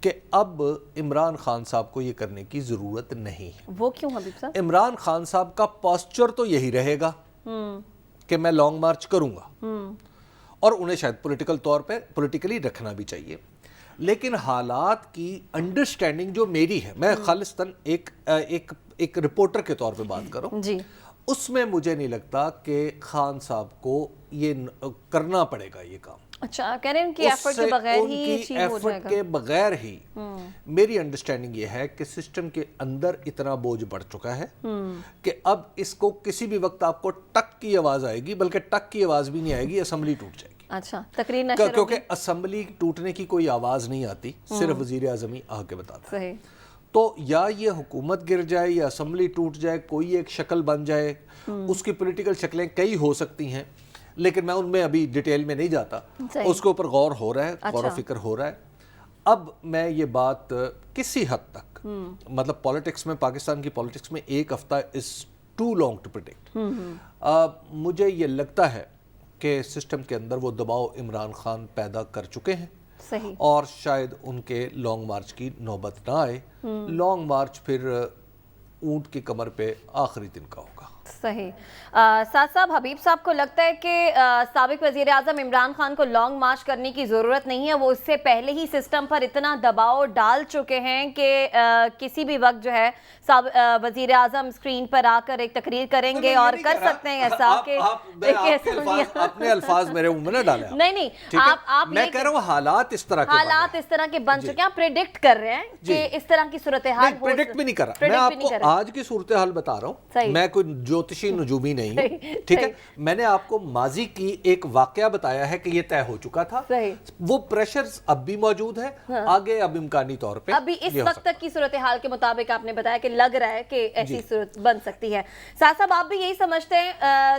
کہ اب عمران خان صاحب کو یہ کرنے کی ضرورت نہیں ہے. وہ کیوں حبیب صاحب؟ عمران خان صاحب کا پوسچر تو یہی رہے گا کہ میں لانگ مارچ کروں گا، اور انہیں شاید پولیٹیکل طور پہ پولیٹیکلی رکھنا بھی چاہیے، لیکن حالات کی انڈرسٹینڈنگ جو میری ہے، میں خالصتاً ایک رپورٹر کے طور پہ بات کروں، جی، اس میں مجھے نہیں لگتا کہ خان صاحب کو یہ کرنا پڑے گا یہ کام. اچھا، کہہ رہے ہیں ان کی ایفرٹ کے بغیر ہی ان کی ایفرٹ کے بغیر ہی. میری انڈرسٹینڈنگ یہ ہے کہ سسٹم کے اندر اتنا بوجھ بڑھ چکا ہے کہ اب اس کو کسی بھی وقت آپ کو ٹک کی آواز آئے گی، بلکہ ٹک کی آواز بھی نہیں آئے گی، اسمبلی ٹوٹ جائے گی. اچھا، تقریر نشر ہوگی، کیونکہ اسمبلی ٹوٹنے کی کوئی آواز نہیں آتی، صرف وزیر اعظم ہی آ کے بتاتا ہے. تو یا یہ حکومت گر جائے یا اسمبلی ٹوٹ جائے، کوئی ایک شکل بن جائے. اس کی پولیٹیکل شکلیں کئی ہو سکتی ہیں، لیکن میں ان میں ابھی ڈیٹیل میں نہیں جاتا. اس کے اوپر غور ہو رہا ہے، غور و فکر ہو رہا ہے. اب میں یہ بات کسی حد تک، مطلب پالیٹکس میں، پاکستان کی پالیٹکس میں ایک ہفتہ از ٹو لانگ ٹو پریڈکٹ. مجھے یہ لگتا ہے کہ سسٹم کے اندر وہ دباؤ عمران خان پیدا کر چکے ہیں، اور شاید ان کے لانگ مارچ کی نوبت نہ آئے. لانگ مارچ پھر اونٹ کی کمر پہ آخری دن کا ہوگا. صحیح. سعد صاحب، حبیب صاحب کو لگتا ہے کہ سابق وزیر اعظم عمران خان کو لانگ مارچ کرنے کی ضرورت نہیں ہے، وہ اس سے پہلے ہی سسٹم پر اتنا دباؤ ڈال چکے ہیں کہ کسی بھی وقت جو ہے وزیر اعظم اسکرین پر آ کر ایک تقریر کریں گے، اور کر سکتے ہیں ایسا کہ اپنے الفاظ میرے منہ میں نہ ڈالیں. نہیں، میں کہہ رہا ہوں حالات اس طرح کے بن چکے ہیں. آپ پریڈکٹ کر رہے ہیں کہ اس طرح کی صورتحال ہو. پریڈکٹ بھی نہیں کر رہا، میں آپ کو آج کی صورتحال بتا رہا ہوں. میں کوئی جوتشی نجومی نہیں ہوں، ٹھیک ہے. میں نے آپ کو ماضی کی ایک واقعہ بتایا ہے کہ یہ طے ہو چکا تھا. وہ پریشرز اب بھی موجود ہے، آگے اب امکانی طور پہ ابھی اس وقت تک کی صورتحال کے مطابق آپ نے بتایا کہ لگ رہا ہے کہ ایسی صورت بن سکتی ہے. سعد صاحب، آپ بھی یہی سمجھتے ہیں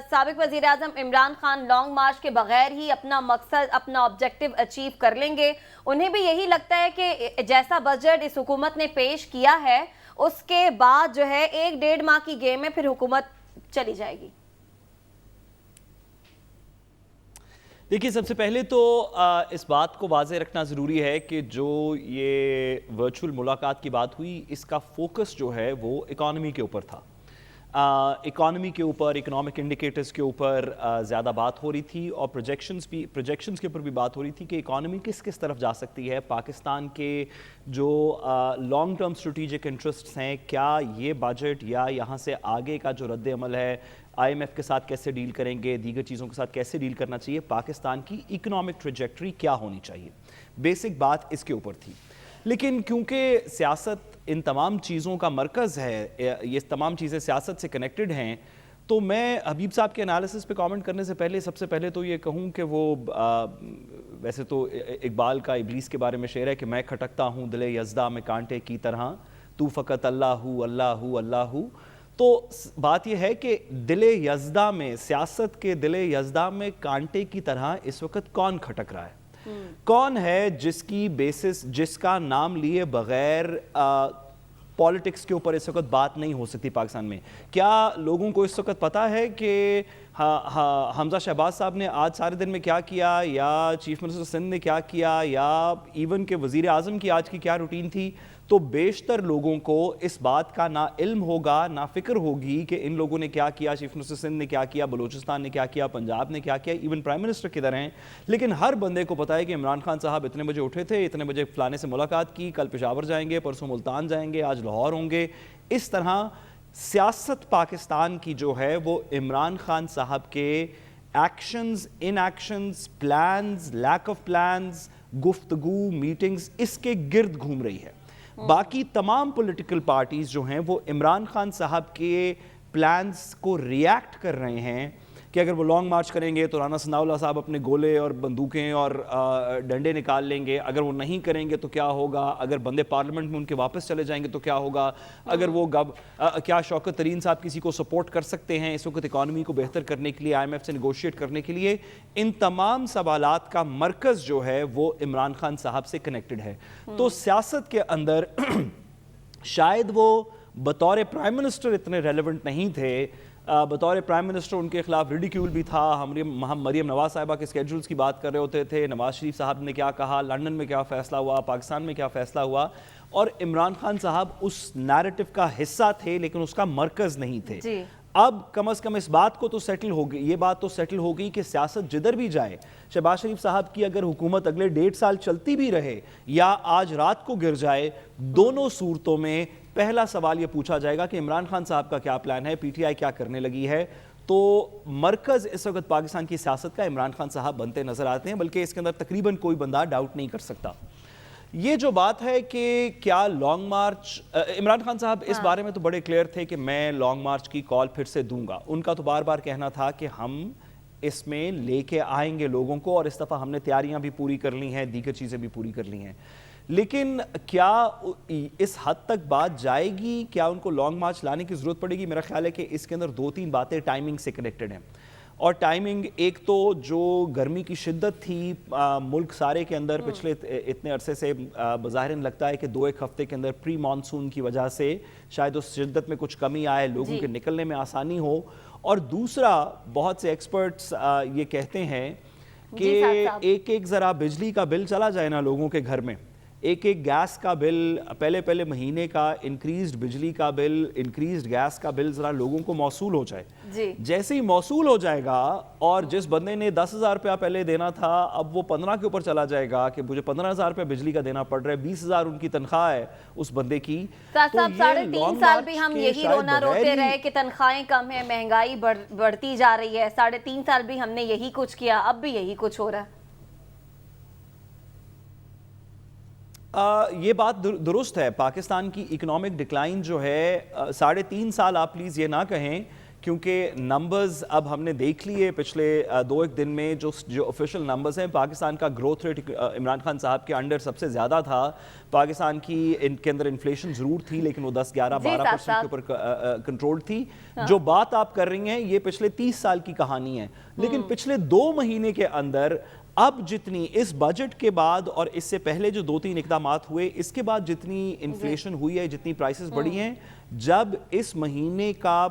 سابق وزیر اعظم عمران خان لانگ مارچ کے بغیر ہی اپنا مقصد، اپنا آبجیکٹو اچیو کر لیں گے؟ انہیں بھی یہی لگتا ہے کہ جیسا بجٹ اس حکومت نے پیش کیا ہے، اس کے بعد جو ہے 1-1.5 ماہ کی گیم میں پھر حکومت چلی جائے گی؟ دیکھیے، سب سے پہلے تو اس بات کو واضح رکھنا ضروری ہے کہ جو یہ ورچوئل ملاقات کی بات ہوئی، اس کا فوکس جو ہے وہ اکانومی کے اوپر تھا. اکانومی کے اوپر، اکنامک انڈیکیٹرز کے اوپر زیادہ بات ہو رہی تھی، اور پروجیکشنز کے اوپر بھی بات ہو رہی تھی کہ اکانومی کس طرف جا سکتی ہے. پاکستان کے جو لانگ ٹرم اسٹریٹجک انٹرسٹس ہیں، کیا یہ بجٹ یا یہاں سے آگے کا جو رد عمل ہے آئی ایم ایف کے ساتھ کیسے ڈیل کریں گے، دیگر چیزوں کے ساتھ کیسے ڈیل کرنا چاہیے، پاکستان کی اکنامک ٹریجیکٹری کیا ہونی چاہیے، بیسک بات اس کے اوپر تھی. لیکن کیونکہ سیاست ان تمام چیزوں کا مرکز ہے، یہ تمام چیزیں سیاست سے کنیکٹڈ ہیں، تو میں حبیب صاحب کے انالیسس پہ کامنٹ کرنے سے پہلے سب سے پہلے تو یہ کہوں کہ وہ ویسے تو اقبال کا ابلیس کے بارے میں شعر ہے کہ میں کھٹکتا ہوں دل یزدہ میں کانٹے کی طرح، تو فقط اللہ ہو اللہ ہو اللہ ہو. تو بات یہ ہے کہ دل یزدہ میں، سیاست کے دل یزدہ میں کانٹے کی طرح اس وقت کون کھٹک رہا ہے؟ کون ہے جس کی بیسس، جس کا نام لیے بغیر پالیٹکس کے اوپر اس وقت بات نہیں ہو سکتی پاکستان میں؟ کیا لوگوں کو اس وقت پتا ہے کہ حمزہ شہباز صاحب نے آج سارے دن میں کیا کیا، یا چیف منسٹر سندھ نے کیا کیا، یا ایون کہ وزیر اعظم کی آج کی کیا روٹین تھی؟ تو بیشتر لوگوں کو اس بات کا نہ علم ہوگا، نہ فکر ہوگی کہ ان لوگوں نے کیا کیا، چیف منسٹر سندھ نے کیا کیا، بلوچستان نے کیا کیا، پنجاب نے کیا کیا، ایون پرائم منسٹر کدھر ہیں. لیکن ہر بندے کو پتا ہے کہ عمران خان صاحب اتنے بجے اٹھے تھے، اتنے بجے فلانے سے ملاقات کی، کل پشاور جائیں گے، پرسوں ملتان جائیں گے، آج لاہور ہوں گے. اس طرح سیاست پاکستان کی جو ہے وہ عمران خان صاحب کے actions, in actions, plans, lack of plans, گفتگو، میٹنگز، اس کے گرد گھوم رہی ہے. باقی تمام پولیٹیکل پارٹیز جو ہیں وہ عمران خان صاحب کے پلانز کو ریاکٹ کر رہے ہیں کہ اگر وہ لانگ مارچ کریں گے تو رانا ثناء اللہ صاحب اپنے گولے اور بندوقیں اور ڈنڈے نکال لیں گے، اگر وہ نہیں کریں گے تو کیا ہوگا، اگر بندے پارلیمنٹ میں ان کے واپس چلے جائیں گے تو کیا ہوگا، اگر وہ کیا شوکت ترین صاحب کسی کو سپورٹ کر سکتے ہیں اس وقت اکانومی کو بہتر کرنے کے لیے، آئی ایم ایف سے نیگوشیٹ کرنے کے لیے. ان تمام سوالات کا مرکز جو ہے وہ عمران خان صاحب سے کنیکٹڈ ہے. تو سیاست کے اندر شاید وہ بطور پرائم منسٹر اتنے ریلیونٹ نہیں تھے بطور پرائم منسٹر ان کے خلاف ریڈیکیول بھی تھا. ہم مریم نواز صاحبہ کے اسکیڈولز کی بات کر رہے ہوتے تھے, نواز شریف صاحب نے کیا کہا, لنڈن میں کیا فیصلہ ہوا, پاکستان میں کیا فیصلہ ہوا, اور عمران خان صاحب اس نیریٹو کا حصہ تھے لیکن اس کا مرکز نہیں تھے. اب کم از کم اس بات کو تو سیٹل ہو گئی, یہ بات تو سیٹل ہو گئی کہ سیاست جدھر بھی جائے, شہباز شریف صاحب کی اگر حکومت اگلے 1.5 سال چلتی بھی رہے یا آج رات کو گر جائے, دونوں صورتوں میں پہلا سوال یہ پوچھا جائے گا کہ عمران خان صاحب کا کیا پلان ہے, پی ٹی آئی کیا کرنے لگی ہے. تو مرکز اس وقت پاکستان کی سیاست کا عمران خان صاحب بنتے نظر آتے ہیں, بلکہ اس کے اندر تقریباً کوئی بندہ ڈاؤٹ نہیں کر سکتا. یہ جو بات ہے کہ کیا لانگ مارچ, عمران خان صاحب اس بارے میں تو بڑے کلیئر تھے کہ میں لانگ مارچ کی کال پھر سے دوں گا. ان کا تو بار بار کہنا تھا کہ ہم اس میں لے کے آئیں گے لوگوں کو, اور اس دفعہ ہم نے تیاریاں بھی پوری کر لی ہیں, دیگر چیزیں بھی پوری کر لی ہیں. لیکن کیا اس حد تک بات جائے گی, کیا ان کو لانگ مارچ لانے کی ضرورت پڑے گی؟ میرا خیال ہے کہ اس کے اندر 2-3 باتیں ٹائمنگ سے کنیکٹڈ ہیں. اور ٹائمنگ ایک تو جو گرمی کی شدت تھی ملک سارے کے اندر پچھلے اتنے عرصے سے, بظاہراً لگتا ہے کہ 2-1 ہفتے کے اندر پری مانسون کی وجہ سے شاید اس شدت میں کچھ کمی آئے, لوگوں کے نکلنے میں آسانی ہو. اور دوسرا, بہت سے ایکسپرٹس یہ کہتے ہیں کہ ایک ذرا بجلی کا بل چلا جائے نا لوگوں کے گھر میں, ایک گیس کا بل, پہلے مہینے کا انکریزڈ بجلی کا بل, انکریزڈ گیس کا بل ذرا لوگوں کو موصول ہو جائے. جیسے ہی موصول ہو جائے گا, اور جس بندے نے 10,000 روپیہ پہلے دینا تھا اب وہ 15 کے اوپر چلا جائے گا کہ مجھے 15,000 روپیہ بجلی کا دینا پڑ رہا ہے, 20,000 ان کی تنخواہ ہے اس بندے کی. تو 3.5 سال بھی ہم یہی رونا روتے رہے کہ تنخواہیں کم ہیں, مہنگائی بڑھتی جا رہی ہے, 3.5 سال بھی ہم نے یہی کچھ کیا, اب بھی یہی کچھ ہو رہا ہے. یہ بات درست ہے. پاکستان کی اکنامک ڈکلائن جو ہے 3.5 سال, آپ پلیز یہ نہ کہیں, کیونکہ نمبرز اب ہم نے دیکھ لیے پچھلے 2-1 دن میں جو آفیشیل نمبرز ہیں. پاکستان کا گروتھ ریٹ عمران خان صاحب کے انڈر سب سے زیادہ تھا. پاکستان کی ان کے اندر انفلیشن ضرور تھی لیکن وہ 10-11-12% کے اوپر کنٹرول تھی. جو بات آپ کر رہی ہیں یہ پچھلے 30 سال کی کہانی ہے, لیکن پچھلے 2 مہینے کے اندر اب جتنی اس بجٹ کے بعد اور اس سے پہلے جو 2-3 اقدامات ہوئے, اس کے بعد جتنی انفلیشن ہوئی ہے, جتنی پرائسز بڑھی ہیں, جب اس مہینے کا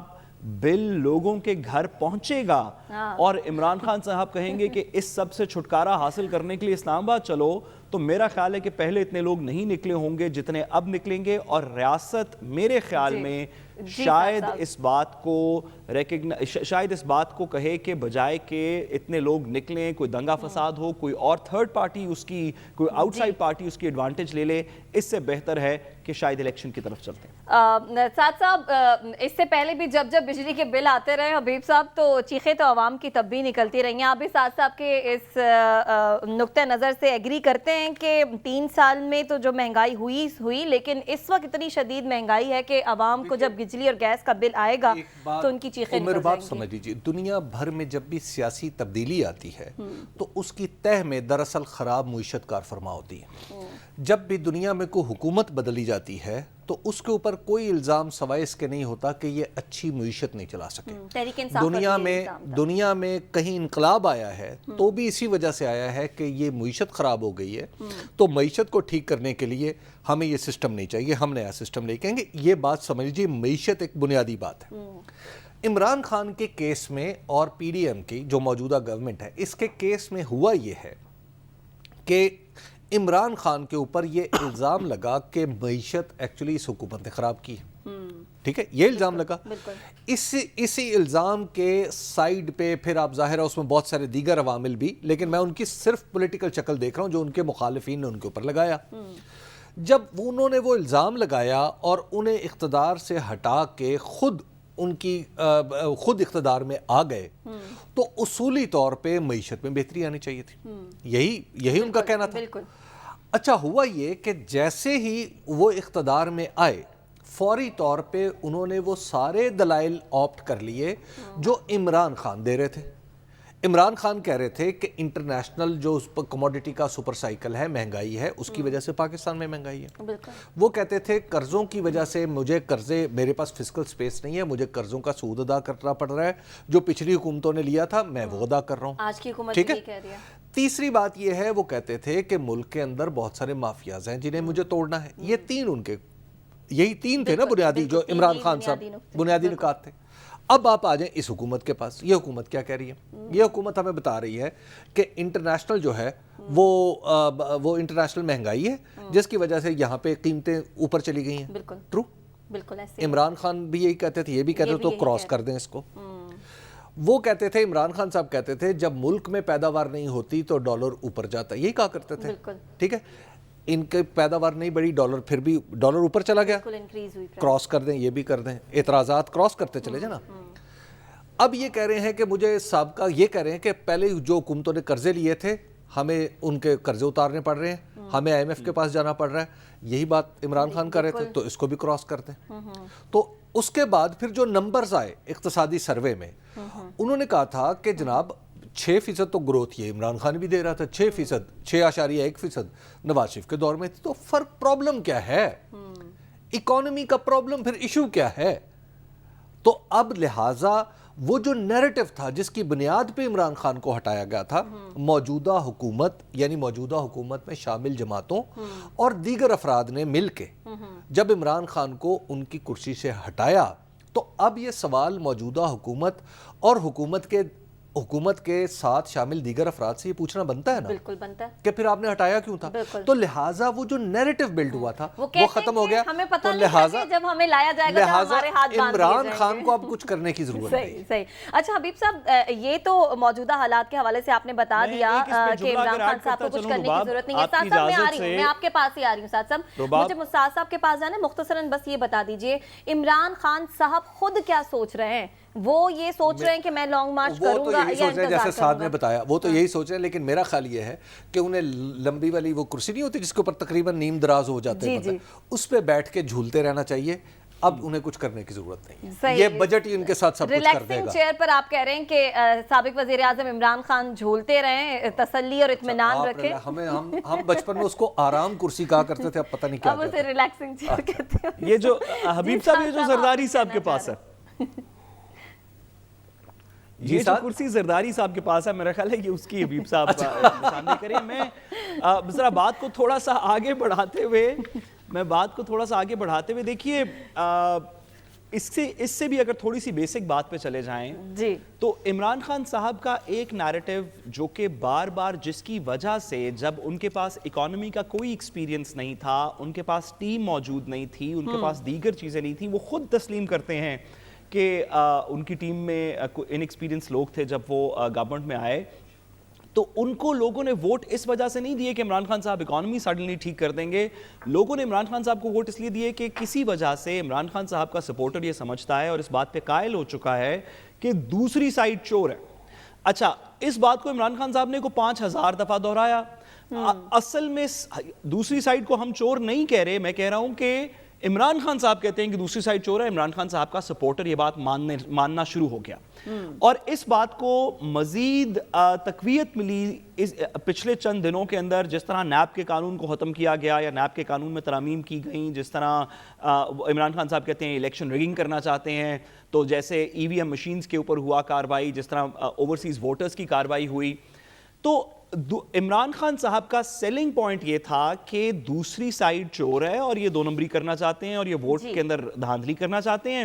بل لوگوں کے گھر پہنچے گا اور عمران خان صاحب کہیں گے کہ اس سب سے چھٹکارا حاصل کرنے کے لیے اسلام آباد چلو, تو میرا خیال ہے کہ پہلے اتنے لوگ نہیں نکلے ہوں گے جتنے اب نکلیں گے. اور ریاست میرے خیال میں شاید اس بات کو کہے کہ بجائے کہ اتنے لوگ نکلیں, کوئی دنگا فساد ہو, کوئی اور تھرڈ پارٹی اس کی, کوئی آؤٹ سائڈ پارٹی اس کی ایڈوانٹیج لے لے, اس سے بہتر ہے کہ شاید الیکشن کی طرف چلتے ہیں. سعد صاحب, اس سے پہلے بھی جب بجلی کے بل آتے رہے حبیب صاحب, تو چیخیں تو عوام کی تب بھی نکلتی رہی ہیں. آپ بھی سعد صاحب کے اس نقطہ نظر سے ایگری کرتے ہیں کہ 3 سال میں تو جو مہنگائی ہوئی, لیکن اس وقت اتنی شدید مہنگائی ہے کہ عوام کو جب بجلی اور گیس کا بل آئے گا تو ان کی چیخیں نکل جائیں گی. سمجھ لیجیے, دنیا بھر میں جب بھی سیاسی تبدیلی آتی ہے تو اس کی تہ میں دراصل خراب معیشت کار فرما ہوتی ہے. جب بھی دنیا میں کوئی حکومت بدلی جاتی ہے تو اس کے اوپر کوئی الزام سوائے اس کے نہیں ہوتا کہ یہ اچھی معیشت نہیں چلا سکے. دنیا میں کہیں انقلاب آیا ہے تو بھی اسی وجہ سے آیا ہے کہ یہ معیشت خراب ہو گئی ہے, تو معیشت کو ٹھیک کرنے کے لیے ہمیں یہ سسٹم نہیں چاہیے, ہم نیا سسٹم نہیں کہیں گے. یہ بات سمجھ لیجیے, معیشت ایک بنیادی بات ہے. عمران خان کے کیس میں اور پی ڈی ایم کی جو موجودہ گورنمنٹ ہے, اس کے کیس میں ہوا یہ ہے کہ عمران خان کے اوپر یہ الزام لگا کہ معیشت ایکچولی اس حکومت نے خراب کی ہے. ٹھیک ہے, یہ الزام لگا. اسی الزام کے سائیڈ پہ پھر آپ ظاہر ہے اس میں بہت سارے دیگر عوامل بھی, لیکن میں ان کی صرف پولیٹیکل شکل دیکھ رہا ہوں جو ان کے مخالفین نے ان کے اوپر لگایا. جب انہوں نے وہ الزام لگایا اور انہیں اقتدار سے ہٹا کے خود اقتدار میں آ گئے, تو اصولی طور پہ معیشت میں بہتری آنی چاہیے تھی. یہی ان کا کہنا تھا. اچھا, ہوا یہ کہ جیسے ہی وہ اقتدار میں آئے, فوری طور پہ انہوں نے وہ سارے دلائل آپٹ کر لیے جو عمران خان دے رہے تھے. عمران خان کہہ رہے تھے کہ انٹرنیشنل جو کموڈٹی کا سپر سائیکل ہے, مہنگائی ہے, اس کی وجہ سے پاکستان میں مہنگائی ہے. وہ کہتے تھے قرضوں کی وجہ سے میرے پاس فسکل سپیس نہیں ہے, مجھے قرضوں کا سود ادا کرنا پڑ رہا ہے, جو پچھلی حکومتوں نے لیا تھا میں وہ ادا کر رہا ہوں. آج کی حکومت یہ کہہ رہی ہے. تیسری بات یہ ہے, وہ کہتے تھے کہ ملک کے اندر بہت سارے مافیاز ہیں جنہیں مجھے توڑنا ہے. یہی 3 تھے نا بنیادی, جو عمران خان صاحب بنیادی نکات تھے. اب آپ آ جائیں اس حکومت کے پاس. یہ حکومت کیا کہہ رہی ہے؟ یہ حکومت ہمیں بتا رہی ہے کہ انٹرنیشنل جو ہے وہ انٹرنیشنل مہنگائی ہے جس کی وجہ سے یہاں پہ قیمتیں اوپر چلی گئی ہیں. بالکل ٹرو. بالکل ایسے عمران خان بھی یہی کہتے تھے, یہ بھی کہتے تھے تو کراس کر دیں اس کو. وہ کہتے تھے, عمران خان صاحب کہتے تھے جب ملک میں پیداوار نہیں ہوتی تو ڈالر اوپر جاتا ہے, یہی کہا کرتے تھے. ٹھیک ہے, ان کے پیداوار نہیں بڑھی, ڈالر پھر بھی ڈالر اوپر چلا گیا. کراس کر دیں, یہ بھی کر دیں, اعتراضات کراس کرتے چلے جائیں نا. اب یہ کہہ رہے ہیں کہ مجھے سابقہ یہ کہہ رہے ہیں کہ پہلے جو حکومتوں نے قرضے لیے تھے ہمیں ان کے قرضے اتارنے پڑ رہے ہیں, ہمیں آئی ایم ایف کے پاس جانا پڑ رہا ہے. یہی بات عمران خان کر رہے تھے, تو اس کو بھی کراس کر دیں. تو اس کے بعد پھر جو نمبرز آئے اقتصادی سروے میں, انہوں نے کہا تھا کہ جناب 6% تو گروتھ, یہ عمران خان بھی دے رہا تھا 6%, 6.1% نواز شریف کے دور میں تھی. تو فرق پرابلم کیا ہے؟ اکانومی کا پرابلم پھر ایشو کیا ہے؟ تو اب لہٰذا وہ جو نیریٹو تھا جس کی بنیاد پہ عمران خان کو ہٹایا گیا تھا, موجودہ حکومت یعنی موجودہ حکومت میں شامل جماعتوں اور دیگر افراد نے مل کے جب عمران خان کو ان کی کرسی سے ہٹایا, تو اب یہ سوال موجودہ حکومت اور حکومت کے ساتھ شامل دیگر افراد سے یہ پوچھنا بنتا ہے نا. بالکل بنتا ہے کہ پھر آپ نے ہٹایا کیوں تھا؟ تو لہٰذا وہ جو نیریٹو بلڈ ہوا تھا وہ ختم ہو گیا. ہمیں پتہ نہیں تھا کہ جب ہمیں لایا جائے گا تو ہمارے ہاتھ باندھ دیے عمران خان کو اب کچھ کرنے کی ضرورت نہیں. صحیح. اچھا حبیب صاحب, یہ تو موجودہ حالات کے حوالے سے آپ نے بتا دیا کہ عمران خان صاحب کو کچھ کرنے کی ضرورت نہیں ہے. ساتھ صاحب میں آ رہی ہوں, میں آپ کے پاس ہی آ رہی ہوں. ساتھ صاحب مجھے مستعد صاحب کے پاس جانا ہے, مختصراً بس یہ بتا دیجئے عمران خان صاحب خود کیا سوچ رہے ہیں؟ وہ یہ سوچ رہے ہیں کہ میں لانگ مارچ کروں گا یا انتظار جیسے سعد نے بتایا, وہ تو یہی سوچ رہے ہیں, لیکن میرا خیال یہ ہے کہ انہیں لمبی والی وہ کرسی نہیں ہوتی جس کے اوپر تقریباً نیم دراز ہو جاتے ہیں, اس پہ بیٹھ کے جھولتے رہنا چاہیے. اب انہیں کچھ کرنے کی ضرورت نہیں, یہ بجٹ ہی ان کے ساتھ سب کچھ کر دے گا. چیئر پر آپ کہہ رہے ہیں کہ سابق وزیر اعظم عمران خان جھولتے رہیں, تسلی اور اطمینان رکھیں. ہم بچپن میں اس کو آرام کرسی کہا کرتے تھے, اب پتہ نہیں کیا اب اسے ریلیکسنگ چیئر کہتے ہیں. یہ جو حبیب صاحب, یہ جو زرداری صاحب کے پاس ہے, یہ جو کرسی زرداری صاحب کے پاس ہے, میرا خیال ہے کہ اس کی حبیب صاحب سامنے کریں. میں ذرا بات کو تھوڑا سا آگے بڑھاتے ہوئے دیکھیے, اس سے بھی اگر تھوڑی سی بیسک بات پہ چلے جائیں تو عمران خان صاحب کا ایک نیریٹو جو کہ بار بار جس کی وجہ سے جب ان کے پاس اکانومی کا کوئی ایکسپیرینس نہیں تھا, ان کے پاس ٹیم موجود نہیں تھی, ان کے پاس دیگر چیزیں نہیں تھیں, وہ خود تسلیم کرتے ہیں کہ ان کی ٹیم میں ان ایکسپیرینس لوگ تھے جب وہ گورنمنٹ میں آئے, تو ان کو لوگوں نے ووٹ اس وجہ سے نہیں دیے کہ عمران خان صاحب اکانومی سڈنلی ٹھیک کر دیں گے. لوگوں نے عمران خان صاحب کو ووٹ اس لیے دیے کہ کسی وجہ سے عمران خان صاحب کا سپورٹر یہ سمجھتا ہے اور اس بات پہ قائل ہو چکا ہے کہ دوسری سائیڈ چور ہے. اچھا, اس بات کو عمران خان صاحب نے کو 5000 دفعہ دہرایا. اصل میں دوسری سائیڈ کو ہم چور نہیں کہہ رہے, میں کہہ رہا ہوں کہ عمران خان صاحب کہتے ہیں کہ دوسری سائیڈ چور ہے. عمران خان صاحب کا سپورٹر یہ بات ماننا شروع ہو گیا, اور اس بات کو مزید تقویت ملی پچھلے چند دنوں کے اندر, جس طرح نیب کے قانون کو ختم کیا گیا یا نیب کے قانون میں ترامیم کی گئیں, جس طرح عمران خان صاحب کہتے ہیں الیکشن ریگنگ کرنا چاہتے ہیں, تو جیسے ای وی ایم مشینز کے اوپر ہوا کاروائی, جس طرح اوورسیز ووٹرز کی کاروائی ہوئی. تو عمران خان صاحب کا سیلنگ پوائنٹ یہ تھا کہ دوسری سائیڈ چور ہے اور یہ 2 نمبری کرنا چاہتے ہیں اور یہ ووٹ کے اندر دھاندلی کرنا چاہتے ہیں.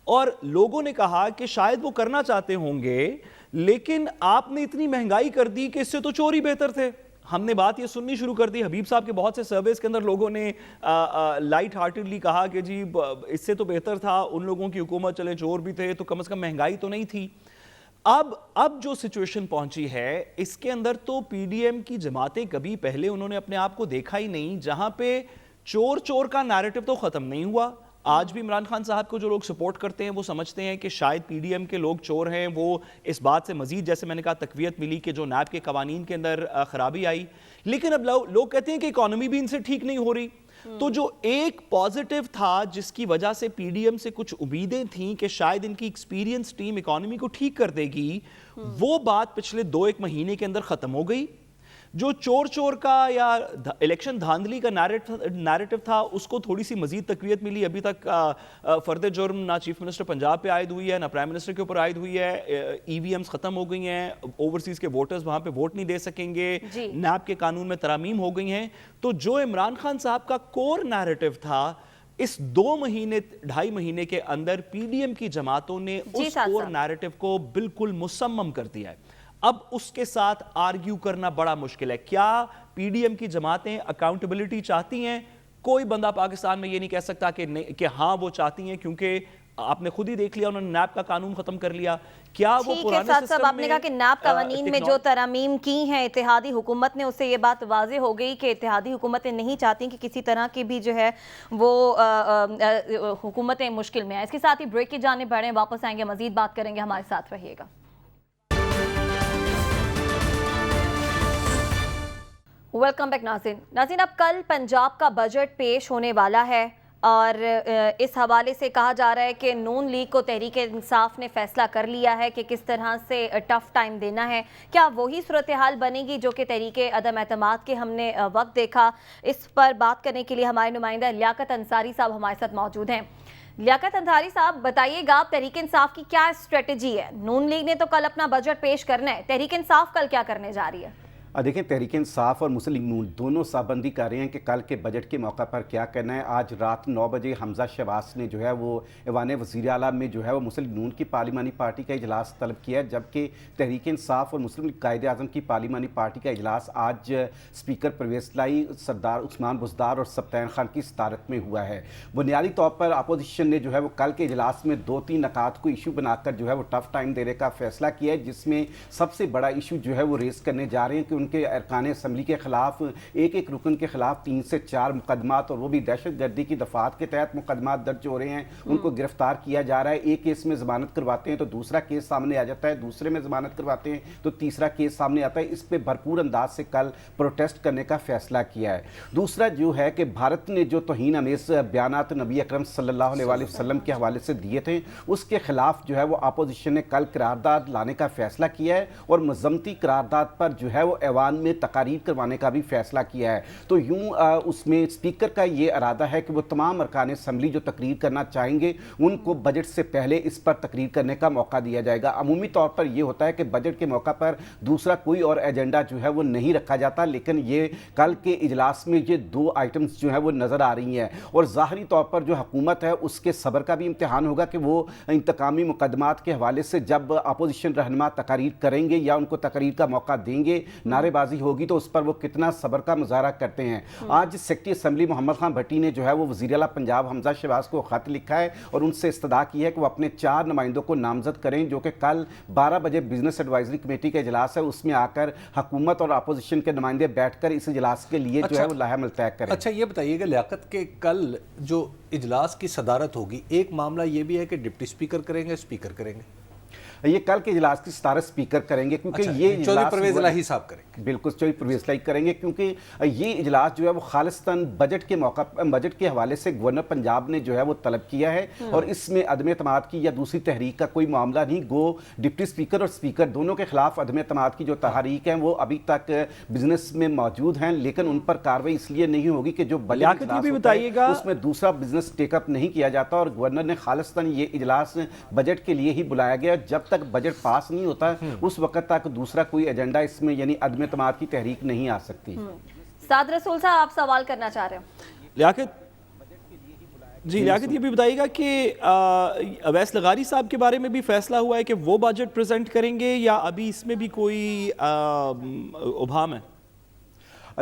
اور لوگوں نے کہا کہ شاید وہ کرنا چاہتے ہوں گے, لیکن آپ نے اتنی مہنگائی کر دی کہ اس سے تو چور ہی بہتر تھے. ہم نے بات یہ سننی شروع کر دی, حبیب صاحب کے بہت سے سرویز کے اندر لوگوں نے لائٹ ہارٹڈلی کہا کہ جی اس سے تو بہتر تھا, ان لوگوں کی حکومت چلے چور بھی تھے تو کم از کم مہنگائی تو نہیں تھی. اب جو سچویشن پہنچی ہے اس کے اندر تو پی ڈی ایم کی جماعتیں کبھی پہلے انہوں نے اپنے آپ کو دیکھا ہی نہیں, جہاں پہ چور کا نیریٹو تو ختم نہیں ہوا. آج بھی عمران خان صاحب کو جو لوگ سپورٹ کرتے ہیں وہ سمجھتے ہیں کہ شاید پی ڈی ایم کے لوگ چور ہیں. وہ اس بات سے مزید, جیسے میں نے کہا, تقویت ملی کہ جو نیب کے قوانین کے اندر خرابی آئی. لیکن اب لوگ کہتے ہیں کہ اکانومی بھی ان سے ٹھیک نہیں ہو رہی. تو جو ایک پازیٹیو تھا جس کی وجہ سے پی ڈی ایم سے کچھ امیدیں تھیں کہ شاید ان کی ایکسپیرینس ٹیم اکانومی کو ٹھیک کر دے گی, وہ بات پچھلے 2-1 مہینے کے اندر ختم ہو گئی. جو چور کا یا الیکشن دھاندلی کا نیریٹو تھا اس کو تھوڑی سی مزید تقویت ملی. ابھی تک فرد جرم نہ چیف منسٹر پنجاب پہ عائد ہوئی ہے, نہ پرائم منسٹر کے اوپر عائد ہوئی ہے. ای وی ایمز ختم ہو گئی ہیں, اوورسیز کے ووٹرز وہاں پہ ووٹ نہیں دے سکیں گے, نیب کے قانون میں ترامیم ہو گئی ہیں. تو جو عمران خان صاحب کا کور نیریٹو تھا اس 2 مہینے 2.5 مہینے کے اندر پی ڈی ایم کی جماعتوں نے اس کور نیریٹو کو بالکل مصمم کر دیا ہے. اب اس کے ساتھ آرگیو کرنا بڑا مشکل ہے. کیا پی ڈی ایم کی جماعتیں اکاؤنٹیبلٹی چاہتی ہیں؟ کوئی بندہ پاکستان میں یہ نہیں کہہ سکتا کہ ہاں وہ چاہتی ہیں، کیونکہ آپ نے خود ہی دیکھ لیا انہوں نے نیب کا قانون ختم کر لیا. کیا وہ پرانے سسٹم آپ نے کہا کہ نیب قوانین میں جو ترامیم کی ہیں اتحادی حکومت نے، اس سے یہ بات واضح ہو گئی کہ اتحادی حکومتیں نہیں چاہتی کہ کسی طرح کی بھی جو ہے وہ حکومتیں مشکل میں آئیں. اس کے ساتھ ہی بریک کی جانب بڑھیں، واپس آئیں گے، مزید بات کریں گے، ہمارے ساتھ رہیے گا. ویلکم بیک ناظرین. اب کل پنجاب کا بجٹ پیش ہونے والا ہے اور اس حوالے سے کہا جا رہا ہے کہ نون لیگ کو تحریک انصاف نے فیصلہ کر لیا ہے کہ کس طرح سے ٹف ٹائم دینا ہے. کیا وہی صورتحال بنے گی جو کہ تحریک عدم اعتماد کے ہم نے وقت دیکھا؟ اس پر بات کرنے کے لیے ہمارے نمائندہ لیاقت انصاری صاحب ہمارے ساتھ موجود ہیں. لیاقت انصاری صاحب، بتائیے گا تحریک انصاف کی کیا اسٹریٹجی ہے؟ نون لیگ نے تو کل اپنا بجٹ پیش کرنا ہے، تحریک انصاف کل کیا کرنے جا رہی ہے؟ دیکھیں، تحریک انصاف اور مسلم لیگ نون دونوں صاف بندی کر رہے ہیں کہ کل کے بجٹ کے موقع پر کیا کرنا ہے. آج رات 9 بجے حمزہ شہباز نے جو ہے وہ ایوان وزیر اعلیٰ میں جو ہے وہ مسلم لیگ نون کی پارلیمانی پارٹی کا اجلاس طلب کیا ہے، جبکہ تحریک انصاف اور مسلم لیگ قائد اعظم کی پارلیمانی پارٹی کا اجلاس آج اسپیکر پرویز لائی، سردار عثمان بزدار اور سبطین خان کی صدارت میں ہوا ہے. بنیادی طور پر اپوزیشن نے جو ہے وہ کل کے اجلاس میں 2-3 نکات کو ایشو بنا کر جو ہے وہ ٹف ٹائم دینے کا فیصلہ کیا ہے، جس میں سب سے بڑا ایشو جو ہے وہ ریز کرنے جا رہے ہیں کہ ان کے ارکان اسمبلی کے خلاف ایک رکن کے خلاف 3 سے 4 مقدمات، اور وہ بھی دہشت گردی کی دفعات کے تحت مقدمات درج ہو رہے ہیں. ان کو گرفتار کیا جا رہا ہے. ایک کیس میں ضمانت کرواتے ہیں تو دوسرا کیس سامنے آ جاتا ہے، دوسرے میں ضمانت کرواتے ہیں تو تیسرا کیس سامنے آتا ہے. اس پہ بھرپور انداز سے کل پروٹیسٹ کرنے کا فیصلہ کیا ہے. دوسرا جو ہے کہ بھارت نے جو توہین آمیز بیانات نبی اکرم صلی اللہ علیہ وسلم کے حوالے سے دیے تھے، اس کے خلاف جو ہے وہ اپوزیشن نے کل قرارداد لانے کا فیصلہ کیا ہے اور مذمتی قرارداد پر جو ہے وہ ایوان میں تقاریر کروانے کا بھی فیصلہ کیا ہے. تو یوں اس میں اسپیکر کا یہ ارادہ ہے کہ وہ تمام ارکان اسمبلی جو تقریر کرنا چاہیں گے ان کو بجٹ سے پہلے اس پر تقریر کرنے کا موقع دیا جائے گا. عمومی طور پر یہ ہوتا ہے کہ بجٹ کے موقع پر دوسرا کوئی اور ایجنڈا جو ہے وہ نہیں رکھا جاتا، لیکن یہ کل کے اجلاس میں یہ 2 آئٹمز جو ہیں وہ نظر آ رہی ہیں. اور ظاہری طور پر جو حکومت ہے اس کے صبر کا بھی امتحان ہوگا کہ وہ انتقامی مقدمات کے حوالے سے جب اپوزیشن رہنما تقاریر کریں گے یا ان کو تقریر کا موقع دیں گے، نعرے بازی ہوگی تو اس پر وہ کتنا صبر کا مظاہرہ کرتے ہیں. آج سیکرٹری اسمبلی محمد خان بھٹی نے جو ہے وہ وزیر اعلیٰ پنجاب حمزہ شہباز کو خط لکھا ہے اور ان سے استدعا کی ہے کہ وہ اپنے 4 نمائندوں کو نامزد کریں، جو کہ کل 12 بجے بزنس ایڈوائزری کمیٹی کا اجلاس ہے، اس میں آ کر حکومت اور اپوزیشن کے نمائندے بیٹھ کر اس اجلاس کے لیے جو ہے وہ لائحہ ملتحق کریں. اچھا، یہ بتائیے گا لیاقت کہ کل جو اجلاس کی صدارت ہوگی، ایک معاملہ یہ بھی ہے کہ ڈپٹی اسپیکر کریں گے، اسپیکر کریں گے؟ یہ کل کے اجلاس کی صدارت اسپیکر کریں گے، کیونکہ یہ چودھری پرویز الہی صاحب کریں گے. بالکل، چودھری پرویز الہی کریں گے، کیونکہ یہ اجلاس جو ہے وہ خالصتاً بجٹ کے موقع بجٹ کے حوالے سے گورنر پنجاب نے جو ہے وہ طلب کیا ہے اور اس میں عدم اعتماد کی یا دوسری تحریک کا کوئی معاملہ نہیں. گو ڈپٹی اسپیکر اور اسپیکر دونوں کے خلاف عدم اعتماد کی جو تحریک ہیں وہ ابھی تک بزنس میں موجود ہیں، لیکن ان پر کارروائی اس لیے نہیں ہوگی کہ جو بجٹ اجلاس اس میں دوسرا بزنس ٹیک اپ نہیں کیا جاتا. اور گورنر نے خالصتاً یہ اجلاس بجٹ کے لیے ہی بلایا گیا. جب تک بجٹ پاس نہیں ہوتا اس وقت تک دوسرا کوئی ایجنڈا اس میں یعنی عدم اعتماد کی تحریک نہیں آ سکتی. سعد رسول صاحب، آپ سوال کرنا چاہ رہے ہیں؟ لیاقت یہ بھی بتائیے گا کہ اویس لغاری صاحب کے بارے میں بھی فیصلہ ہوا ہے کہ وہ بجٹ پریزنٹ کریں گے یا ابھی اس میں بھی کوئی ابہام ہے؟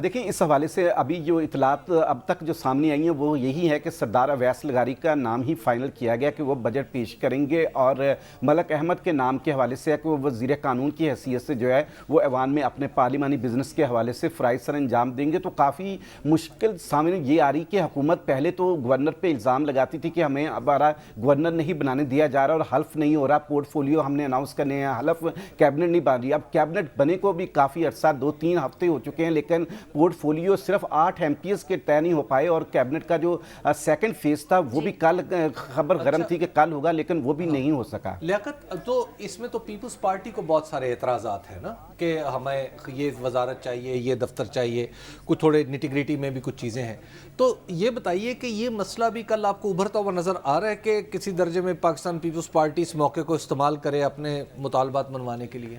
دیکھیں، اس حوالے سے ابھی جو اطلاعات اب تک جو سامنے آئی ہیں وہ یہی ہے کہ سردار اویس لغاری کا نام ہی فائنل کیا گیا کہ وہ بجٹ پیش کریں گے، اور ملک احمد کے نام کے حوالے سے ہے کہ وہ وزیر قانون کی حیثیت سے جو ہے وہ ایوان میں اپنے پارلیمانی بزنس کے حوالے سے فرائض سر انجام دیں گے. تو کافی مشکل سامنے یہ آ رہی کہ حکومت پہلے تو گورنر پہ الزام لگاتی تھی کہ ہمیں ہمارا گورنر نہیں بنانے دیا جا رہا اور حلف نہیں ہو رہا، پورٹ فولیو ہم نے اناؤنس کرنے ہیں، حلف کیبنٹ نہیں بن رہی. اب کیبنٹ بنے کو بھی کافی عرصہ 2-3 ہفتے ہو چکے ہیں، لیکن پورٹ فولیو صرف 8 MPs کے طے نہیں ہو پائے اور کیبنٹ کا جو سیکنڈ فیز تھا وہ بھی کل خبر گرم تھی کہ کل ہوگا، لیکن وہ بھی نہیں ہو سکا. لیاقت، تو اس میں تو پیپلز پارٹی کو بہت سارے اعتراضات ہیں نا کہ ہمیں یہ وزارت چاہیے، یہ دفتر چاہیے، کچھ تھوڑے نیٹی میں بھی کچھ چیزیں ہیں. تو یہ بتائیے کہ یہ مسئلہ بھی کل آپ کو ابھرتا ہوا نظر آ رہا ہے کہ کسی درجے میں پاکستان پیپلز پارٹی اس موقع کو استعمال کرے اپنے مطالبات منوانے کے لیے؟